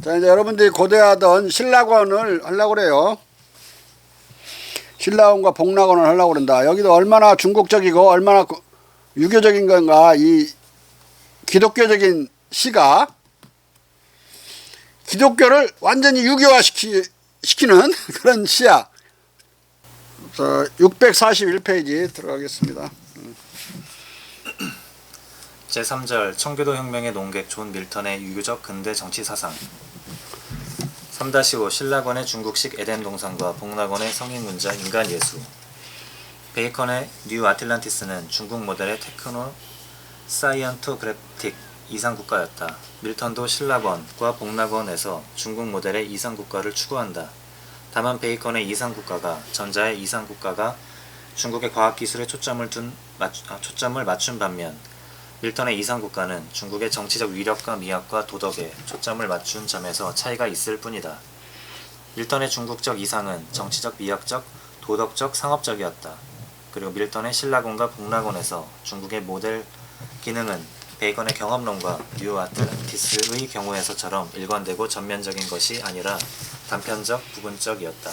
자, 이제 여러분들이 고대하던 신라권을 하려고 그래요. 신라원과 복락원을 하려고 그런다. 여기도 얼마나 중국적이고 얼마나 유교적인 건가. 이 기독교적인 시가 기독교를 완전히 유교화 시키는 그런 시야. 자, 641페이지 들어가겠습니다. 제3절 청교도 혁명의 농객 존 밀턴의 유교적 근대 정치 사상 3-5 신라권의 중국식 에덴 동산과 복락원의 성인 문자 인간 예수 베이컨의 뉴 아틀란티스는 중국 모델의 테크노 사이언토그래픽 이상국가였다. 밀턴도 신라권과 복락원에서 중국 모델의 이상국가를 추구한다. 다만 베이컨의 이상국가가 전자의 이상국가가 중국의 과학기술에 초점을 맞춘 반면 밀턴의 이상국가는 중국의 정치적 위력과 미학과 도덕에 초점을 맞춘 점에서 차이가 있을 뿐이다. 밀턴의 중국적 이상은 정치적, 미학적, 도덕적, 상업적이었다. 그리고 밀턴의 신라권과 복락원에서 중국의 모델 기능은 베이컨의 경험론과 뉴 아틀란티스의 경우에서처럼 일관되고 전면적인 것이 아니라 단편적, 부분적이었다.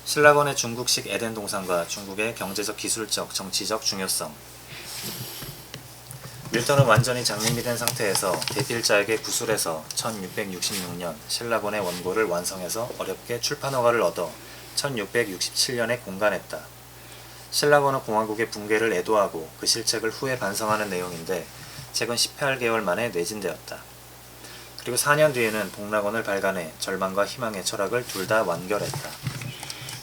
신라권의 중국식 에덴 동산과 중국의 경제적, 기술적, 정치적 중요성 밀턴은 완전히 장님이 된 상태에서 대필자에게 구술해서 1666년 신라권의 원고를 완성해서 어렵게 출판허가를 얻어 1667년에 공간했다. 신라권은 공화국의 붕괴를 애도하고 그 실책을 후에 반성하는 내용인데 책은 18개월 만에 내진되었다. 그리고 4년 뒤에는 복락원을 발간해 절망과 희망의 철학을 둘 다 완결했다.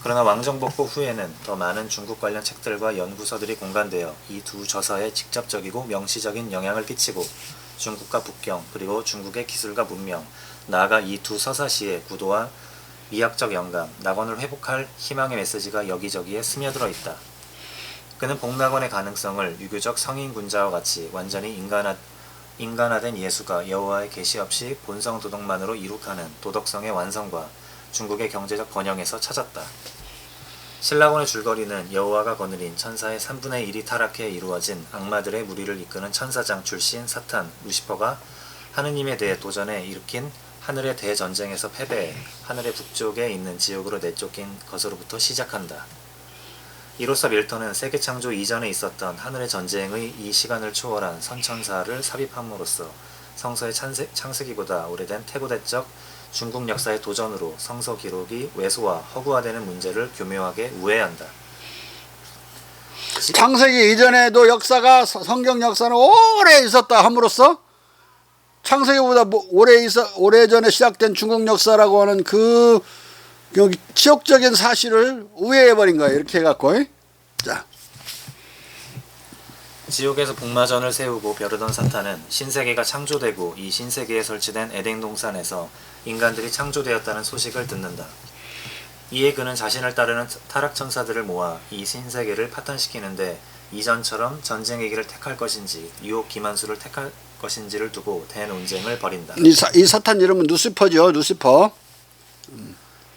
그러나 왕정복고 후에는 더 많은 중국 관련 책들과 연구서들이 공간되어 이 두 저서에 직접적이고 명시적인 영향을 끼치고 중국과 북경 그리고 중국의 기술과 문명 나아가 이 두 서사시의 구도와 미학적 영감, 낙원을 회복할 희망의 메시지가 여기저기에 스며들어 있다. 그는 복락원의 가능성을 유교적 성인군자와 같이 완전히 인간화된 예수가 여호와의 계시 없이 본성 도덕만으로 이룩하는 도덕성의 완성과 중국의 경제적 번영에서 찾았다. 신라권의 줄거리는 여호와가 거느린 천사의 3분의 1이 타락해 이루어진 악마들의 무리를 이끄는 천사장 출신 사탄, 루시퍼가 하느님에 대해 도전해 일으킨 하늘의 대전쟁에서 패배해 하늘의 북쪽에 있는 지옥으로 내쫓긴 것으로부터 시작한다. 이로써 밀턴은 세계창조 이전에 있었던 하늘의 전쟁의 이 시간을 초월한 선천사를 삽입함으로써 성서의 창세기보다 오래된 태고대적 중국 역사의 도전으로 성서 기록이 왜소와 허구화되는 문제를 교묘하게 우회한다. 창세기 이전에도 역사가 성경 역사는 오래 있었다 함으로써 창세기보다 오래전에 시작된 중국 역사라고 하는 그 치욕적인 사실을 우회해버린 거예요. 이렇게 해갖고. 자. 지옥에서 복마전을 세우고 벼르던 사탄은 신세계가 창조되고 이 신세계에 설치된 에덴 동산에서 인간들이 창조되었다는 소식을 듣는다. 이에 그는 자신을 따르는 타락천사들을 모아 이 신세계를 파탄시키는데 이전처럼 전쟁의 길을 택할 것인지 유혹 기만수를 택할 것인지를 두고 대논쟁을 벌인다. 이 사탄 이름은 루시퍼죠. 루시퍼.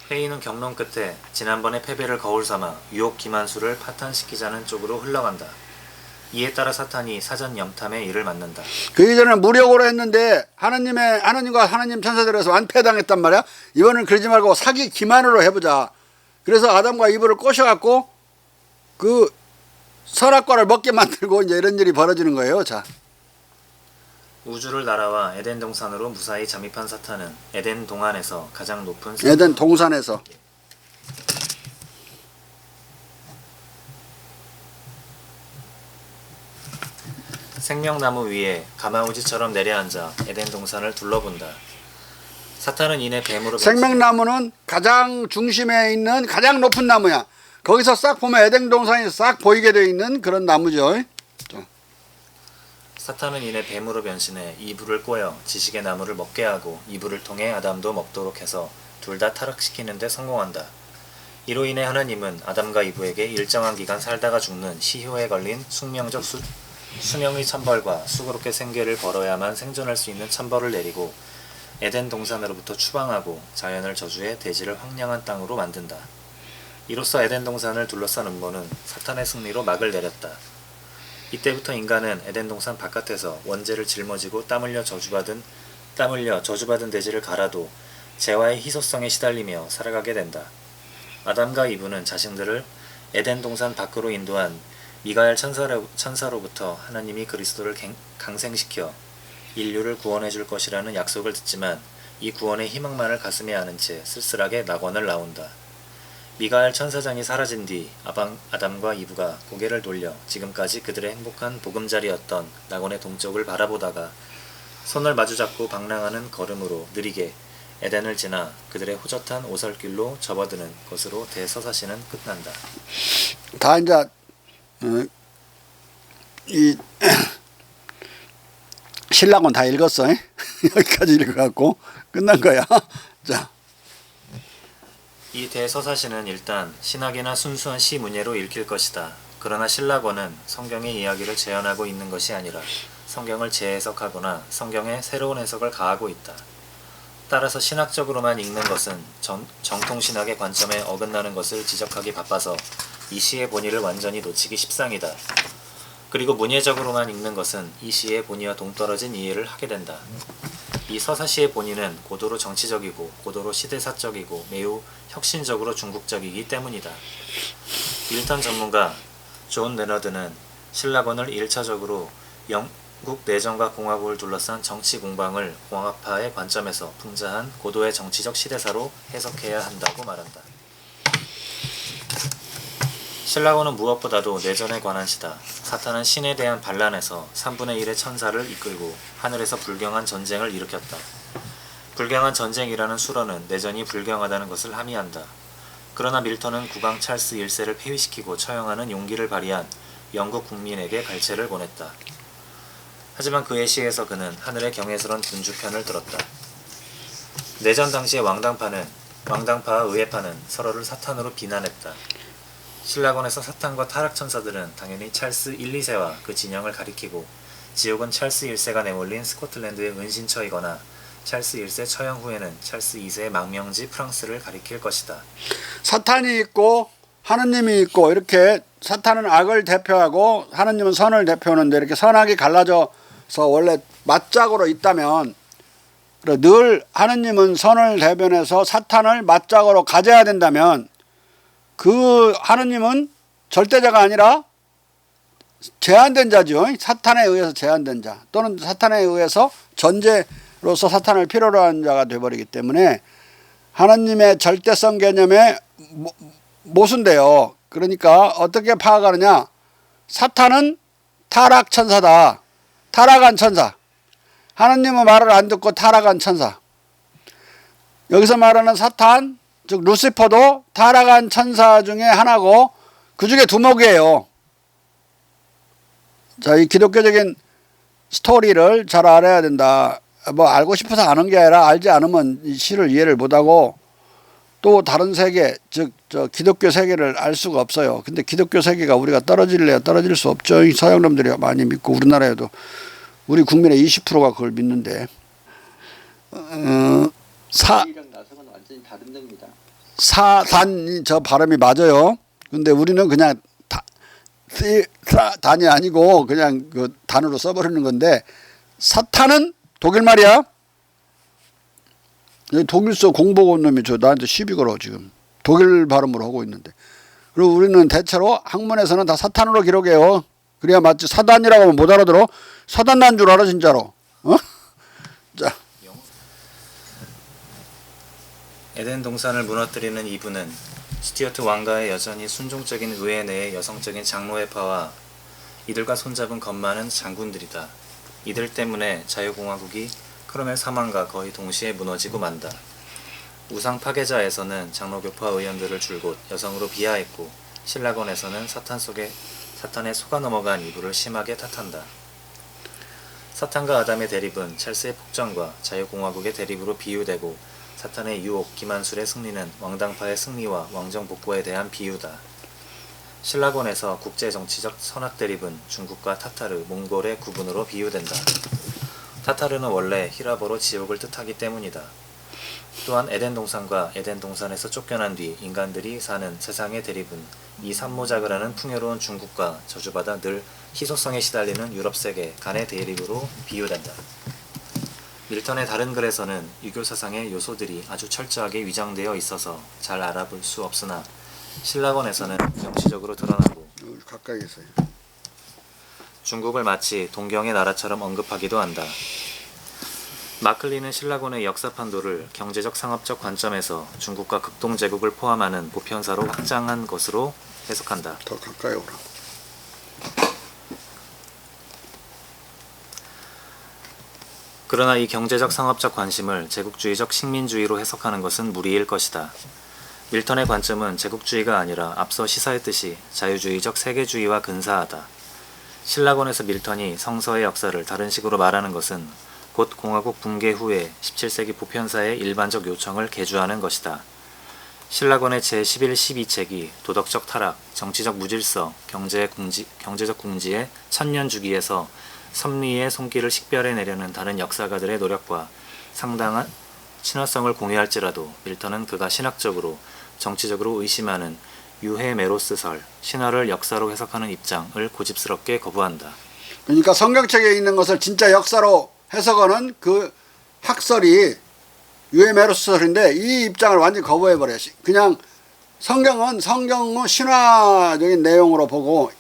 회의는 경론 끝에 지난번의 패배를 거울 삼아 유혹 기만수를 파탄시키자는 쪽으로 흘러간다. 이에 따라 사탄이 사전 염탐의 일을 맡는다. 그 이전에는 무력으로 했는데 하나님과 하나님 천사들에서 완패당했단 말이야. 이번엔 그러지 말고 사기 기만으로 해보자. 그래서 아담과 이브를 꼬셔갖고 그 선악과를 먹게 만들고 이제 이런 일이 벌어지는 거예요. 자. 우주를 날아와 에덴 동산으로 무사히 잠입한 사탄은 에덴 동안에서 가장 높은 에덴 동산에서 생명나무 위에 가마우지처럼 내려앉아 에덴 동산을 둘러본다. 사탄은 이내 뱀으로 생명나무는 가장 중심에 있는 가장 높은 나무야. 거기서 싹 보면 에덴 동산이 싹 보이게 되어 있는 그런 나무죠. 사탄은 이내 뱀으로 변신해 이브를 꼬여 지식의 나무를 먹게 하고 이브를 통해 아담도 먹도록 해서 둘 다 타락시키는 데 성공한다. 이로 인해 하나님은 아담과 이브에게 일정한 기간 살다가 죽는 시효에 걸린 숙명적 수명의 천벌과 수고롭게 생계를 벌어야만 생존할 수 있는 천벌을 내리고 에덴 동산으로부터 추방하고 자연을 저주해 대지를 황량한 땅으로 만든다. 이로써 에덴 동산을 둘러싼 음모는 사탄의 승리로 막을 내렸다. 이때부터 인간은 에덴 동산 바깥에서 원죄를 짊어지고 땀 흘려 저주받은 땀 흘려 저주받은 대지를 갈아도 재화의 희소성에 시달리며 살아가게 된다. 아담과 이브는 자신들을 에덴 동산 밖으로 인도한 미가엘 천사로부터 하나님이 그리스도를 강생시켜 인류를 구원해 줄 것이라는 약속을 듣지만 이 구원의 희망만을 가슴에 안은 채 쓸쓸하게 낙원을 나온다. 미가엘 천사장이 사라진 뒤 아담과 이브가 고개를 돌려 지금까지 그들의 행복한 보금자리였던 낙원의 동쪽을 바라보다가 손을 마주잡고 방랑하는 걸음으로 느리게 에덴을 지나 그들의 호젓한 오설길로 접어드는 것으로 대서사시는 끝난다. 다 이제 이 신랑은 다 읽었어. 여기까지 읽어갖고 끝난 거야. 자, 이 대서사시는 일단 신학이나 순수한 시 문예로 읽힐 것이다. 그러나 신라권은 성경의 이야기를 재현하고 있는 것이 아니라 성경을 재해석하거나 성경에 새로운 해석을 가하고 있다. 따라서 신학적으로만 읽는 것은 정통신학의 관점에 어긋나는 것을 지적하기 바빠서 이 시의 본의를 완전히 놓치기 십상이다. 그리고 문예적으로만 읽는 것은 이 시의 본의와 동떨어진 이해를 하게 된다. 이 서사시의 본의는 고도로 정치적이고 고도로 시대사적이고 매우 혁신적으로 중국적이기 때문이다. 밀턴 전문가 존 레너드는 신라권을 1차적으로 영국 내정과 공화국을 둘러싼 정치 공방을 공화파의 관점에서 풍자한 고도의 정치적 시대사로 해석해야 한다고 말한다. 신라권은 무엇보다도 내전에 관한 시다. 사탄은 신에 대한 반란에서 3분의 1의 천사를 이끌고 하늘에서 불경한 전쟁을 일으켰다. 불경한 전쟁이라는 수로는 내전이 불경하다는 것을 함의한다. 그러나 밀턴은 국왕 찰스 1세를 폐위시키고 처형하는 용기를 발휘한 영국 국민에게 갈채를 보냈다. 하지만 그의 시에서 그는 하늘의 경외스런 군주편을 들었다. 내전 당시의 왕당파와 의회파는 서로를 사탄으로 비난했다. 신라권에서 사탄과 타락천사들은 당연히 찰스 1, 2세와 그 진영을 가리키고 지옥은 찰스 1세가 내몰린 스코틀랜드의 은신처이거나 찰스 1세 처형 후에는 찰스 2세의 망명지 프랑스를 가리킬 것이다. 사탄이 있고 하느님이 있고 이렇게 사탄은 악을 대표하고 하느님은 선을 대표하는데 이렇게 선악이 갈라져서 원래 맞짝으로 있다면 늘 하느님은 선을 대변해서 사탄을 맞짝으로 가져야 된다면 그 하느님은 절대자가 아니라 제한된 자죠. 사탄에 의해서 제한된 자 또는 사탄에 의해서 전제로서 사탄을 필요로 하는 자가 되어버리기 때문에 하느님의 절대성 개념에 모순돼요. 그러니까 어떻게 파악하느냐. 사탄은 타락천사다. 타락한 천사. 하느님의 말을 안 듣고 타락한 천사. 여기서 말하는 사탄 즉 루시퍼도 타락한 천사 중에 하나고 그 중에 두목이에요. 자, 이 기독교적인 스토리를 잘 알아야 된다. 뭐 알고 싶어서 아는 게 아니라 알지 않으면 이 시를 이해를 못하고 또 다른 세계 즉 저 기독교 세계를 알 수가 없어요. 근데 기독교 세계가 우리가 떨어질래야 떨어질 수 없죠. 이 서양놈들이 많이 믿고 우리나라에도 우리 국민의 20%가 그걸 믿는데 사단이 저 발음이 맞아요. 근데 우리는 그냥 단이 아니고 그냥 그 단으로 써버리는 건데 사탄은 독일 말이야. 독일서 공보원 놈이 저 나한테 시비 걸어 지금. 독일 발음으로 하고 있는데. 그리고 우리는 대체로 학문에서는 다 사탄으로 기록해요. 그래야 맞지. 사단이라고 하면 못 알아들어. 사단 난 줄 알아 진짜로. 어? 자. 에덴 동산을 무너뜨리는 이브는 스튜어트 왕가의 여전히 순종적인 의회 내의 여성적인 장로회파와 이들과 손잡은 겁많은 장군들이다. 이들 때문에 자유공화국이 크롬웰 사망과 거의 동시에 무너지고 만다. 우상 파괴자에서는 장로교파 의원들을 줄곧 여성으로 비하했고 신라권에서는 사탄에 속아 넘어간 이브를 심하게 탓한다. 사탄과 아담의 대립은 찰스의 폭정과 자유공화국의 대립으로 비유되고 사탄의 유혹, 기만술의 승리는 왕당파의 승리와 왕정 복고에 대한 비유다. 신라권에서 국제정치적 선악 대립은 중국과 타타르, 몽골의 구분으로 비유된다. 타타르는 원래 히라보로 지옥을 뜻하기 때문이다. 또한 에덴 동산과 에덴 동산에서 쫓겨난 뒤 인간들이 사는 세상의 대립은 이 산모작을 하는 풍요로운 중국과 저주받아 늘 희소성에 시달리는 유럽 세계 간의 대립으로 비유된다. 밀턴의 다른 글에서는 유교 사상의 요소들이 아주 철저하게 위장되어 있어서 잘 알아볼 수 없으나 신라권에서는 명시적으로 드러나고 가까이에서. 중국을 마치 동경의 나라처럼 언급하기도 한다. 마클리는 신라권의 역사 판도를 경제적 상업적 관점에서 중국과 극동제국을 포함하는 보편사로 확장한 것으로 해석한다. 더 가까이 오라. 그러나 이 경제적 상업적 관심을 제국주의적 식민주의로 해석하는 것은 무리일 것이다. 밀턴의 관점은 제국주의가 아니라 앞서 시사했듯이 자유주의적 세계주의와 근사하다. 신라권에서 밀턴이 성서의 역사를 다른 식으로 말하는 것은 곧 공화국 붕괴 후에 17세기 보편사의 일반적 요청을 개주하는 것이다. 신라권의 제11, 12책이 도덕적 타락, 정치적 무질서, 경제적 궁지의 천년 주기에서 섭리의 손길을 식별해내려는 다른 역사가들의 노력과 상당한 친화성을 공유할지라도 밀턴은 그가 신학적으로, 정치적으로 의심하는 유해메로스설, 신화를 역사로 해석하는 입장을 고집스럽게 거부한다. 그러니까 성경책에 있는 것을 진짜 역사로 해석하는 그 학설이 유해메로스설인데 이 입장을 완전히 거부해버려요. 그냥 성경은 신화적인 내용으로 보고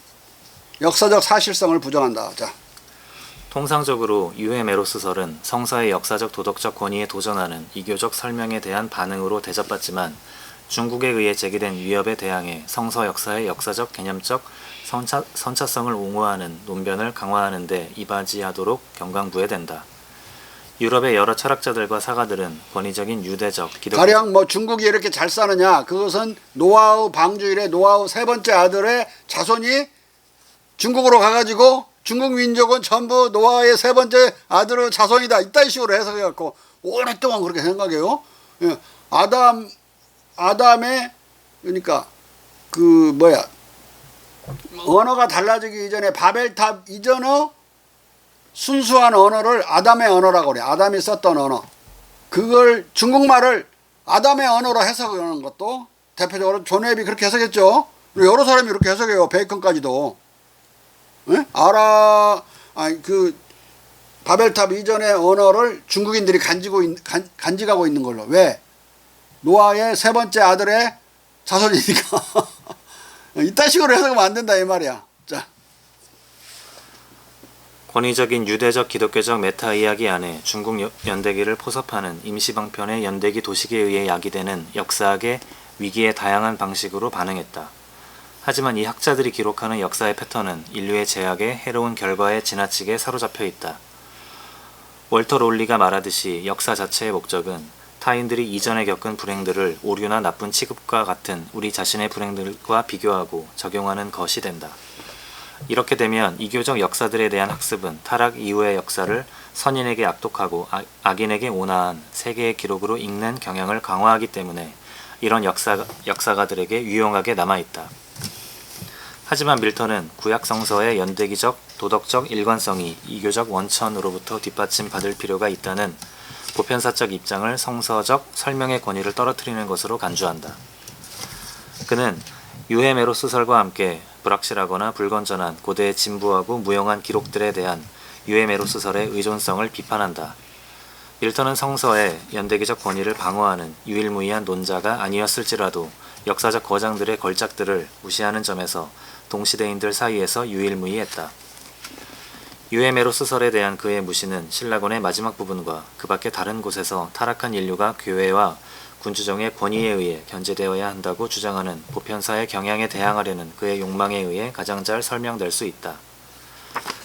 역사적 사실성을 부정한다. 자. 통상적으로 유해메로스설은 성서의 역사적 도덕적 권위에 도전하는 이교적 설명에 대한 반응으로 대접받지만 중국에 의해 제기된 위협에 대항해 성서 역사의 역사적 개념적 선차성을 옹호하는 논변을 강화하는 데 이바지하도록 경강부회된다. 유럽의 여러 철학자들과 사가들은 권위적인 유대적 기독교 가령 뭐 중국이 이렇게 잘 사느냐, 그것은 노아우 방주일의 노아우 세 번째 아들의 자손이 중국으로 가가지고 중국 민족은 전부 노아의 세 번째 아들의 자손이다, 이딴 식으로 해석해갖고 오랫동안 그렇게 생각해요. 예. 아담의 그러니까 언어가 달라지기 이전에 바벨탑 이전의 순수한 언어를 아담의 언어라고 그래. 아담이 썼던 언어. 그걸 중국말을 아담의 언어로 해석하는 것도 대표적으로 존 웹이 그렇게 해석했죠. 그리고 여러 사람이 이렇게 해석해요. 베이컨까지도. 예? 바벨탑 이전의 언어를 중국인들이 간직하고 있는 걸로. 왜? 노아의 세 번째 아들의 자손이니까. 이딴 식으로 해석하면 안 된다 이 말이야. 자. 권위적인 유대적 기독교적 메타 이야기 안에 중국 연대기를 포섭하는 임시방편의 연대기 도식에 의해 야기되는 역사학의 위기에 다양한 방식으로 반응했다. 하지만 이 학자들이 기록하는 역사의 패턴은 인류의 제약의 해로운 결과에 지나치게 사로잡혀 있다. 월터 롤리가 말하듯이 역사 자체의 목적은 타인들이 이전에 겪은 불행들을 오류나 나쁜 취급과 같은 우리 자신의 불행들과 비교하고 적용하는 것이 된다. 이렇게 되면 이교적 역사들에 대한 학습은 타락 이후의 역사를 선인에게 악독하고 악인에게 온화한 세계의 기록으로 읽는 경향을 강화하기 때문에 이런 역사가들에게 유용하게 남아있다. 하지만 밀턴은 구약 성서의 연대기적 도덕적 일관성이 이교적 원천으로부터 뒷받침받을 필요가 있다는 보편사적 입장을 성서적 설명의 권위를 떨어뜨리는 것으로 간주한다. 그는 유해메로스설과 함께 불확실하거나 불건전한 고대의 진부하고 무용한 기록들에 대한 유해메로스설의 의존성을 비판한다. 밀턴은 성서의 연대기적 권위를 방어하는 유일무이한 논자가 아니었을지라도 역사적 거장들의 걸작들을 무시하는 점에서 동시대인들 사이에서 유일무이했다. 유해메로스설에 대한 그의 무시는 신라권의 마지막 부분과 그 밖의 다른 곳에서 타락한 인류가 교회와 군주정의 권위에 의해 견제되어야 한다고 주장하는 보편사의 경향에 대항하려는 그의 욕망에 의해 가장 잘 설명될 수 있다.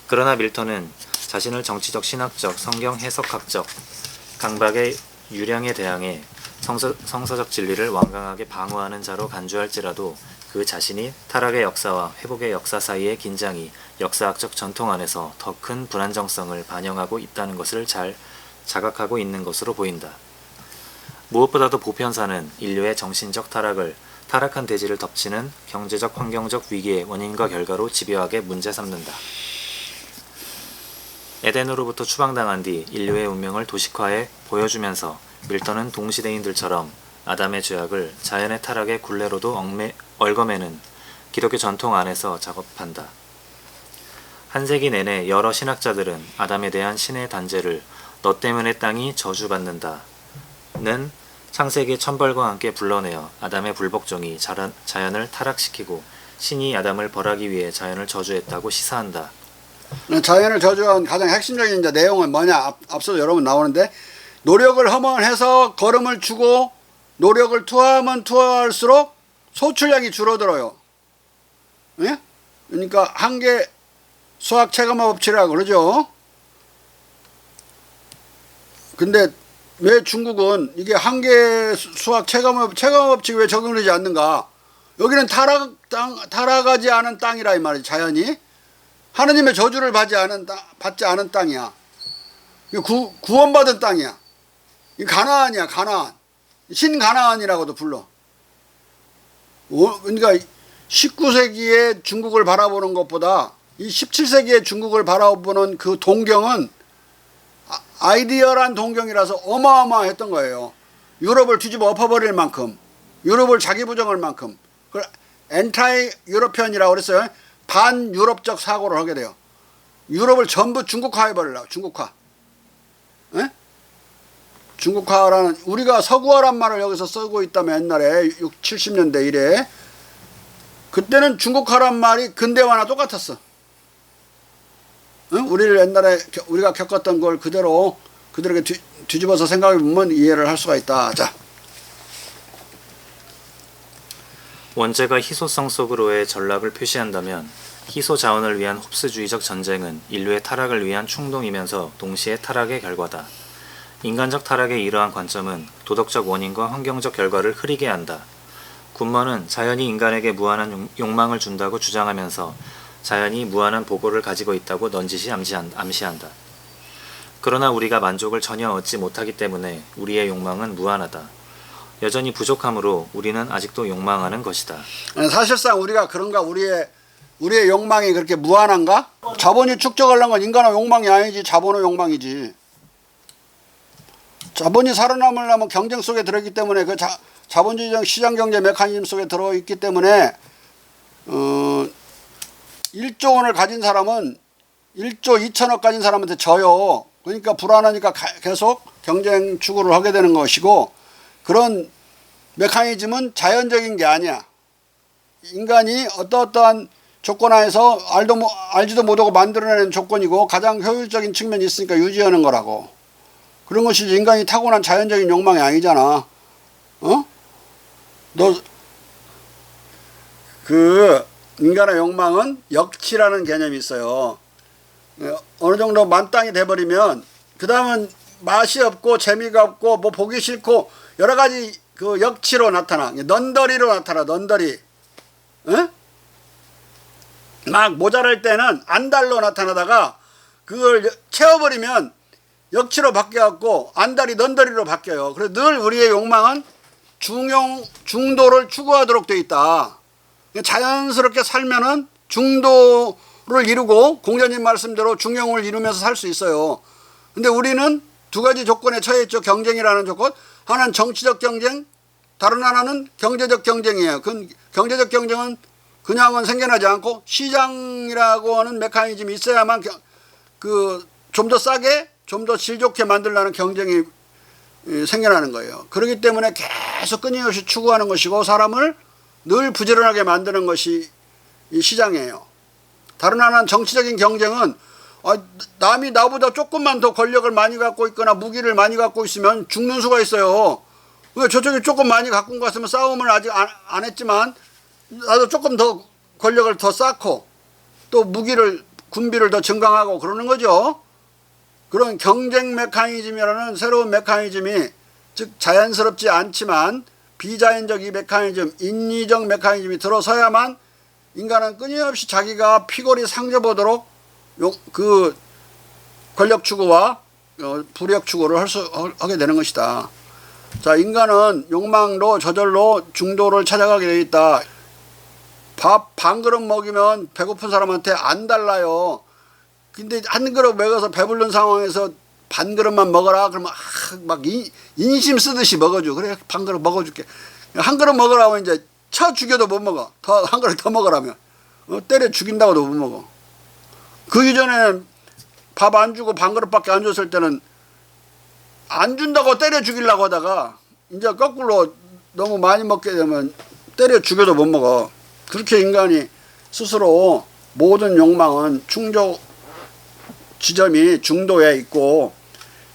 그러나 밀턴은 자신을 정치적, 신학적, 성경 해석학적 강박의 유량에 대항해 성서적 진리를 완강하게 방어하는 자로 간주할지라도 그 자신이 타락의 역사와 회복의 역사 사이의 긴장이 역사학적 전통 안에서 더 큰 불안정성을 반영하고 있다는 것을 잘 자각하고 있는 것으로 보인다. 무엇보다도 보편사는 인류의 정신적 타락을 타락한 대지를 덮치는 경제적 환경적 위기의 원인과 결과로 집요하게 문제 삼는다. 에덴으로부터 추방당한 뒤 인류의 운명을 도식화해 보여주면서 밀턴은 동시대인들처럼 아담의 죄악을 자연의 타락의 굴레로도 얽어매는 기독교 전통 안에서 작업한다. 한 세기 내내 여러 신학자들은 아담에 대한 신의 단죄를 너 때문에 땅이 저주받는다. 는 창세기 천벌과 함께 불러내어 아담의 불복종이 자연을 타락시키고 신이 아담을 벌하기 위해 자연을 저주했다고 시사한다. 자연을 저주한 가장 핵심적인 이제 내용은 뭐냐? 앞서도 여러 번 나오는데 노력을 허망해서 걸음을 주고 노력을 투하하면 투하할수록 소출량이 줄어들어요. 예? 그러니까 한계 수학 체감화 법칙이라고 그러죠. 근데 왜 중국은 이게 한계 수학 체감화 법칙이 왜 적용되지 않는가? 여기는 타락하지 않은 땅이라 이 말이지. 자연이 하느님의 저주를 받지 않은 땅이야. 구원받은 땅이야. 이 가나안이야. 가나안. 신가나안이라고도 불러. 그러니까 19세기의 중국을 바라보는 것보다 이 17세기의 중국을 바라보는 그 동경은 아이디어란 동경이라서 어마어마했던 거예요. 유럽을 뒤집어 엎어버릴 만큼, 유럽을 자기 부정할 만큼. 그걸 엔타이 유러피언이라고 그랬어요. 반유럽적 사고를 하게 돼요. 유럽을 전부 중국화해버리려고. 중국화. 에? 중국화라는, 우리가 서구화란 말을 여기서 쓰고 있다면 옛날에 60, 70년대 이래 그때는 중국화란 말이 근대화나 똑같았어. 응? 우리를 옛날에 우리가 겪었던 걸 그대로 그들에게 뒤집어서 생각해 보면 이해를 할 수가 있다. 자, 원죄가 희소성 속으로의 전락을 표시한다면 희소 자원을 위한 홉스주의적 전쟁은 인류의 타락을 위한 충동이면서 동시에 타락의 결과다. 인간적 타락의 이러한 관점은 도덕적 원인과 환경적 결과를 흐리게 한다. 굿먼은 자연이 인간에게 무한한 욕망을 준다고 주장하면서 자연이 무한한 보고를 가지고 있다고 넌지시 암시한다. 그러나 우리가 만족을 전혀 얻지 못하기 때문에 우리의 욕망은 무한하다. 여전히 부족하므로 우리는 아직도 욕망하는 것이다. 사실상 우리가 그런가? 우리의 욕망이 그렇게 무한한가? 자본이 축적하려는 건 인간의 욕망이 아니지, 자본의 욕망이지. 자본이 살아남으려면 경쟁 속에 들어있기 때문에 그 자본주의적 시장경제 메커니즘 속에 들어있기 때문에 1조 원을 가진 사람은 1조 2천억 가진 사람한테 져요. 그러니까 불안하니까 계속 경쟁 추구를 하게 되는 것이고, 그런 메커니즘은 자연적인 게 아니야. 인간이 어떠한 조건 하에서 알지도 못하고 만들어내는 조건이고 가장 효율적인 측면이 있으니까 유지하는 거라고. 그런 것이 인간이 타고난 자연적인 욕망이 아니잖아. 인간의 욕망은 역치라는 개념이 있어요. 어느 정도 만땅이 돼버리면 그 다음은 맛이 없고 재미가 없고 뭐 보기 싫고 여러 가지 그 역치로 나타나. 넌더리로 나타나. 넌더리. 막 모자랄 때는 안달로 나타나다가 그걸 채워버리면 역치로 바뀌어갖고 안달이 넌더리로 바뀌어요. 그래서 늘 우리의 욕망은 중도를 추구하도록 되어 있다. 자연스럽게 살면은 중도를 이루고 공자님 말씀대로 중용을 이루면서 살 수 있어요. 근데 우리는 두 가지 조건에 처해 있죠. 경쟁이라는 조건. 하나는 정치적 경쟁, 다른 하나는 경제적 경쟁이에요. 그 경제적 경쟁은 그냥은 생겨나지 않고 시장이라고 하는 메커니즘이 있어야만 좀 더 싸게, 좀 더 질 좋게 만들려는 경쟁이 생겨나는 거예요. 그렇기 때문에 계속 끊임없이 추구하는 것이고 사람을 늘 부지런하게 만드는 것이 이 시장이에요. 다른 하나는 정치적인 경쟁은 남이 나보다 조금만 더 권력을 많이 갖고 있거나 무기를 많이 갖고 있으면 죽는 수가 있어요. 저쪽이 조금 많이 갖고 온 것 같으면 싸움을 아직 안 했지만 나도 조금 더 권력을 더 쌓고 또 군비를 더 증강하고 그러는 거죠. 그런 경쟁 메커니즘이라는 새로운 메커니즘이 즉 자연스럽지 않지만 비자연적 이 메커니즘, 인위적 메커니즘이 들어서야만 인간은 끊임없이 자기가 피골이 상져보도록 그 권력 추구와 부력 추구를 하게 되는 것이다. 자, 인간은 욕망로 저절로 중도를 찾아가게 되어 있다. 밥 반 그릇 먹이면 배고픈 사람한테 안 달라요. 근데 한 그릇 먹어서 배부른 상황에서 반 그릇만 먹어라. 그러면 막 인심 쓰듯이 먹어줘. 그래, 반 그릇 먹어줄게. 한 그릇 먹으라고 이제 쳐 죽여도 못 먹어. 한 그릇 더 먹으라면. 때려 죽인다고도 못 먹어. 그 이전에는 밥 안 주고 반 그릇밖에 안 줬을 때는 안 준다고 때려 죽이려고 하다가 이제 거꾸로 너무 많이 먹게 되면 때려 죽여도 못 먹어. 그렇게 인간이 스스로 모든 욕망은 충족 지점이 중도에 있고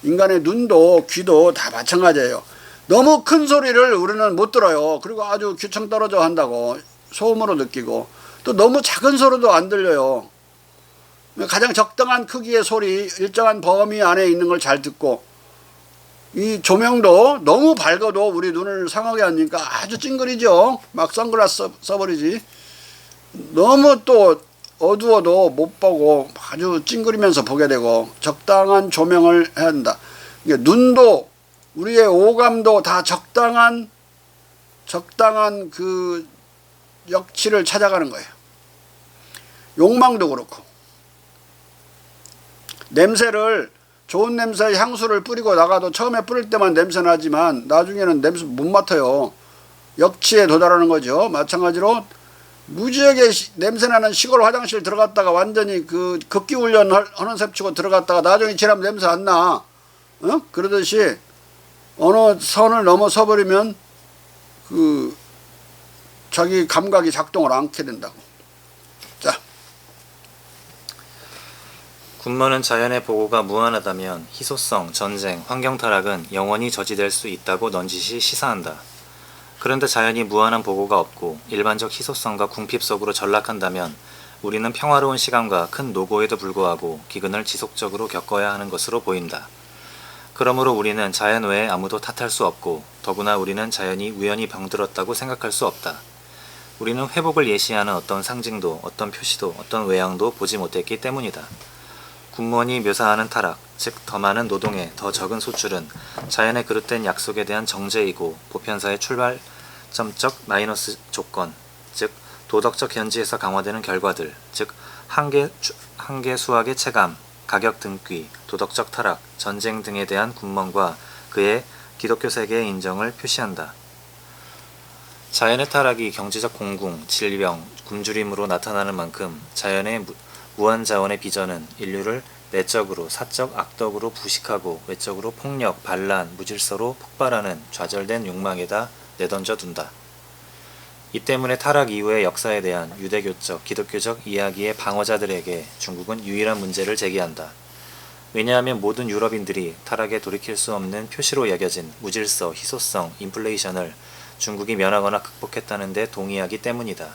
인간의 눈도 귀도 다 마찬가지예요. 너무 큰 소리를 우리는 못 들어요. 그리고 아주 귀청 떨어져 한다고 소음으로 느끼고, 또 너무 작은 소리도 안 들려요. 가장 적당한 크기의 소리, 일정한 범위 안에 있는 걸 잘 듣고, 이 조명도 너무 밝아도 우리 눈을 상하게 하니까 아주 찡그리죠. 막 선글라스 써버리지. 너무 또 어두워도 못 보고 아주 찡그리면서 보게 되고, 적당한 조명을 해야 한다. 눈도 우리의 오감도 다 적당한 그 역치를 찾아가는 거예요. 욕망도 그렇고. 냄새를, 좋은 냄새의 향수를 뿌리고 나가도 처음에 뿌릴 때만 냄새 나지만 나중에는 냄새 못 맡아요. 역치에 도달하는 거죠. 마찬가지로 무지하게 냄새나는 시골 화장실 들어갔다가 완전히 그 극기 훈련 하는 셈치고 들어갔다가 나중에 지나면 냄새 안 나. 그러듯이 어느 선을 넘어서 버리면 그 자기 감각이 작동을 않게 된다고. 자, 군머는 자연의 보고가 무한하다면 희소성, 전쟁, 환경 타락은 영원히 저지될 수 있다고 넌지시 시사한다. 그런데 자연이 무한한 보고가 없고 일반적 희소성과 궁핍 속으로 전락한다면 우리는 평화로운 시간과 큰 노고에도 불구하고 기근을 지속적으로 겪어야 하는 것으로 보인다. 그러므로 우리는 자연 외에 아무도 탓할 수 없고 더구나 우리는 자연이 우연히 병들었다고 생각할 수 없다. 우리는 회복을 예시하는 어떤 상징도 어떤 표시도 어떤 외양도 보지 못했기 때문이다. 군무원이 묘사하는 타락, 즉 더 많은 노동에 더 적은 소출은 자연의 그릇된 약속에 대한 정죄이고 보편사의 출발점적 마이너스 조건, 즉 도덕적 현지에서 강화되는 결과들, 즉 한계 수학의 체감, 가격 등귀, 도덕적 타락, 전쟁 등에 대한 군멍과 그의 기독교 세계의 인정을 표시한다. 자연의 타락이 경제적 공궁, 질병, 굶주림으로 나타나는 만큼 자연의 무한자원의 비전은 인류를 내적으로 사적 악덕으로 부식하고 외적으로 폭력, 반란, 무질서로 폭발하는 좌절된 욕망에다 내던져 둔다. 이 때문에 타락 이후의 역사에 대한 유대교적, 기독교적 이야기의 방어자들에게 중국은 유일한 문제를 제기한다. 왜냐하면 모든 유럽인들이 타락에 돌이킬 수 없는 표시로 여겨진 무질서, 희소성, 인플레이션을 중국이 면하거나 극복했다는 데 동의하기 때문이다.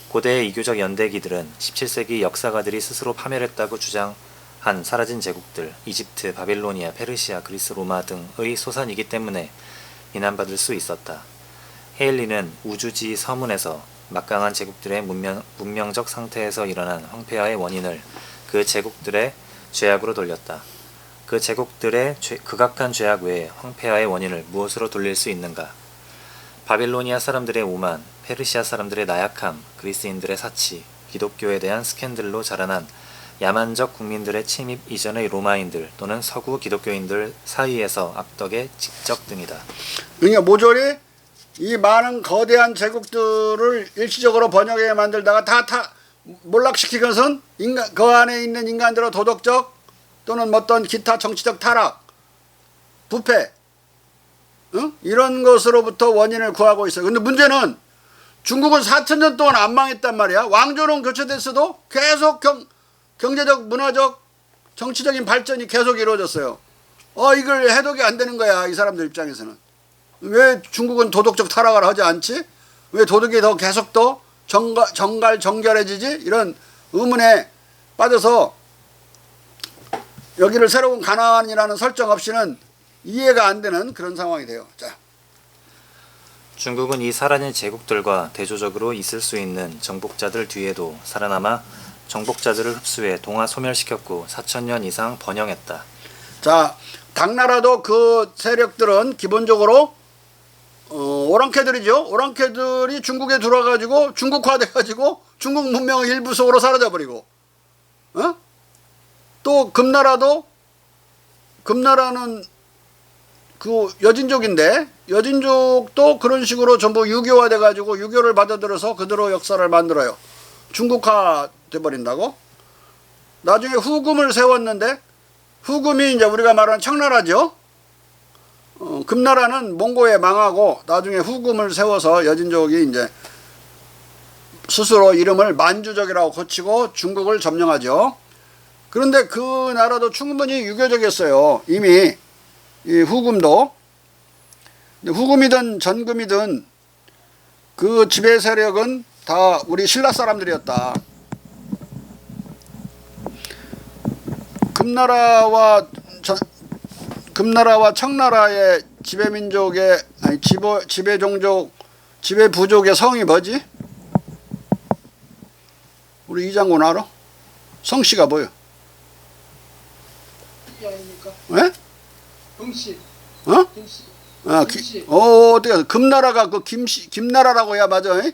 고대의 이교적 연대기들은 17세기 역사가들이 스스로 파멸했다고 주장한 사라진 제국들, 이집트, 바빌로니아, 페르시아, 그리스, 로마 등의 소산이기 때문에 비난받을 수 있었다. 헤일리는 우주지 서문에서 막강한 제국들의 문명적 상태에서 일어난 황폐화의 원인을 그 제국들의 죄악으로 돌렸다. 그 제국들의 극악한 죄악 외에 황폐화의 원인을 무엇으로 돌릴 수 있는가? 바빌로니아 사람들의 오만, 페르시아 사람들의 나약함, 그리스인들의 사치, 기독교에 대한 스캔들로 자라난 야만적 국민들의 침입 이전의 로마인들 또는 서구 기독교인들 사이에서 악덕의 직적 등이다. 그러니까 모조리 이 많은 거대한 제국들을 일시적으로 번영하게 만들다가 다 몰락시킨 것은 그 안에 있는 인간들의 도덕적 또는 어떤 기타 정치적 타락, 부패, 이런 것으로부터 원인을 구하고 있어요. 근데 문제는 중국은 4,000년 동안 안 망했단 말이야. 왕조는 교체됐어도 계속 경제적, 문화적, 정치적인 발전이 계속 이루어졌어요. 이걸 해독이 안 되는 거야, 이 사람들 입장에서는. 왜 중국은 도덕적 타락을 하지 않지? 왜 도덕이 더 계속 더 정결해지지? 이런 의문에 빠져서 여기를 새로운 가나안이라는 설정 없이는 이해가 안 되는 그런 상황이 돼요. 자, 중국은 이 사라진 제국들과 대조적으로 있을 수 있는 정복자들 뒤에도 살아남아 정복자들을 흡수해 동화 소멸시켰고 4,000년 이상 번영했다. 자, 당나라도 그 세력들은 기본적으로 오랑캐들이죠. 오랑캐들이 중국에 들어와가지고 중국화돼가지고 중국 문명의 일부 속으로 사라져버리고, 또 금나라는 그 여진족인데 여진족도 그런 식으로 전부 유교화돼가지고 유교를 받아들여서 그대로 역사를 만들어요. 중국화 돼버린다고. 나중에 후금을 세웠는데 후금이 이제 우리가 말하는 청나라죠. 금나라는 몽고에 망하고 나중에 후금을 세워서 여진족이 이제 스스로 이름을 만주족이라고 고치고 중국을 점령하죠. 그런데 그 나라도 충분히 유교적이었어요. 이미 이 후금도. 후금이든 전금이든 그 지배 세력은 다 우리 신라 사람들이었다. 금나라와 청나라의 지배민족의 아니 지배종족 지배부족의 성이 뭐지? 우리 이장군 알아? 성씨가 뭐요? 이 아닙니까? 예? 동씨. 어? 동씨. 어떻게 금나라가 그 김나라라고 해야 맞아? 에?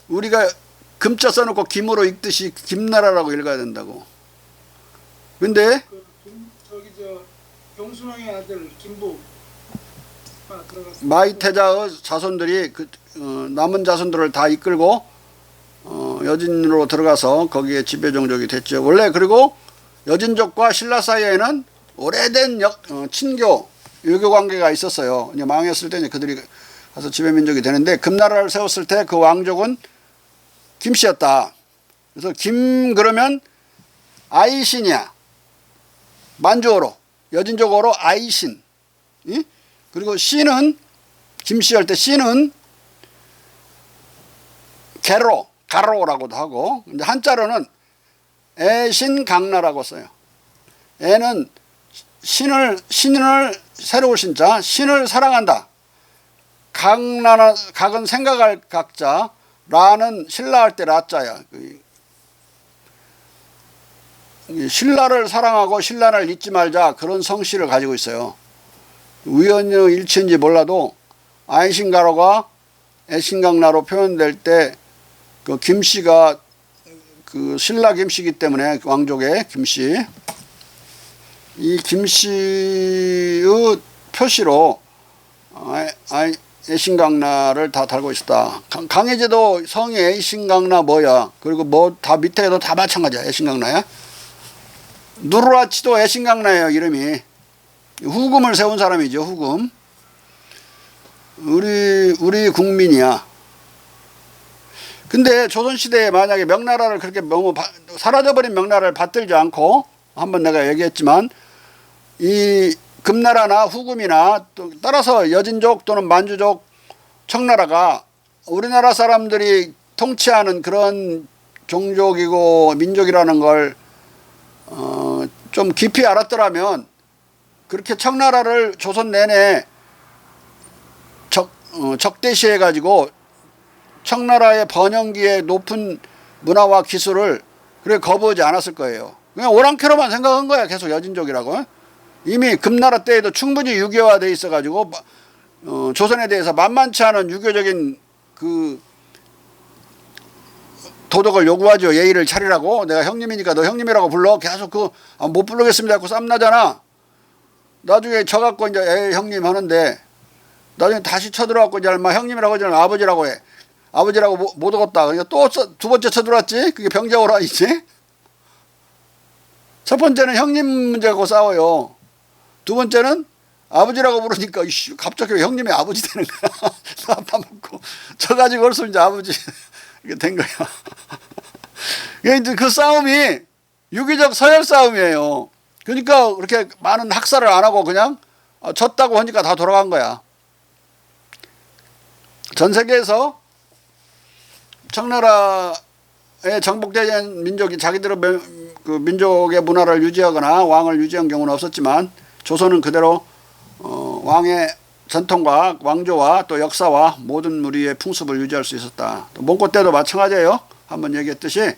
우리가 금자 써놓고 김으로 읽듯이 김나라라고 읽어야 된다고. 근데 저기 경순왕의 아들 김부 들어갔어. 마이태자의 자손들이 남은 자손들을 다 이끌고 여진으로 들어가서 거기에 지배종족이 됐죠. 원래 그리고 여진족과 신라 사이에는 오래된 친교 유교 관계가 있었어요. 이제 망했을 때 이제 그들이 가서 지배민족이 되는데 금나라를 세웠을 때 그 왕족은 김씨였다. 그래서 김 그러면 아이신이야. 만주어로 여진족어로 아이신. 이? 그리고 씨는 김씨 할 때 씨는 가로라고도 하고 이제 한자로는 애신강나라고 써요. 애는 신을 새로운 신자 신을 사랑한다. 각은 생각할 각자 라는 신라할 때 라자야. 신라를 사랑하고 신라를 잊지 말자 그런 성씨를 가지고 있어요. 우연의 일치인지 몰라도 아이신가로가 애신강나로 표현될 때 그 김씨가 그 신라 김씨이기 때문에 왕족의 김씨 이 김씨의 표시로 애신강나를 다 달고 있었다. 강해제도 성이 애신강나 뭐야? 그리고 뭐 다 밑에도 다 마찬가지야. 애신강나야. 누르라치도 애신강나예요. 이름이. 후금을 세운 사람이죠. 후금. 우리 국민이야. 근데 조선시대에 만약에 명나라를 그렇게 너무 사라져버린 명나라를 받들지 않고 한번 내가 얘기했지만 이 금나라나 후금이나 또 따라서 여진족 또는 만주족 청나라가 우리나라 사람들이 통치하는 그런 종족이고 민족이라는 걸 좀 깊이 알았더라면 그렇게 청나라를 조선 내내 적대시해 가지고 청나라의 번영기의 높은 문화와 기술을 그래 거부하지 않았을 거예요. 그냥 오랑캐로만 생각한 거야. 계속 여진족이라고. 이미 금나라 때에도 충분히 유교화되어 있어 가지고 조선에 대해서 만만치 않은 유교적인 그 도덕을 요구하죠. 예의를 차리라고. 내가 형님이니까 너 형님이라고 불러. 계속 못 부르겠습니다 하고 쌈나잖아. 나중에 져갖고 이제 에이 형님 하는데 나중에 다시 쳐들어갖고 이제 얼마 형님이라고 하지 아버지라고 해. 아버지라고 못 얻었다. 그러니까 또 두 번째 쳐들어왔지. 그게 병자호라 이제. 첫 번째는 형님 문제고 싸워요. 두 번째는 아버지라고 부르니까 이씨 갑자기 형님이 아버지 되는 거야. 아빠 먹고 져가지고 얼른 이제 아버지 이게 된 거야. 그 싸움이 유기적 서열 싸움이에요. 그러니까 그렇게 많은 학살을 안 하고 그냥 졌다고 하니까 다 돌아간 거야. 전 세계에서 청나라에 정복된 민족이 자기들의 그 민족의 문화를 유지하거나 왕을 유지한 경우는 없었지만 조선은 그대로 왕의 전통과 왕조와 또 역사와 모든 우리의 풍습을 유지할 수 있었다. 또 몽고 때도 마찬가지예요. 한번 얘기했듯이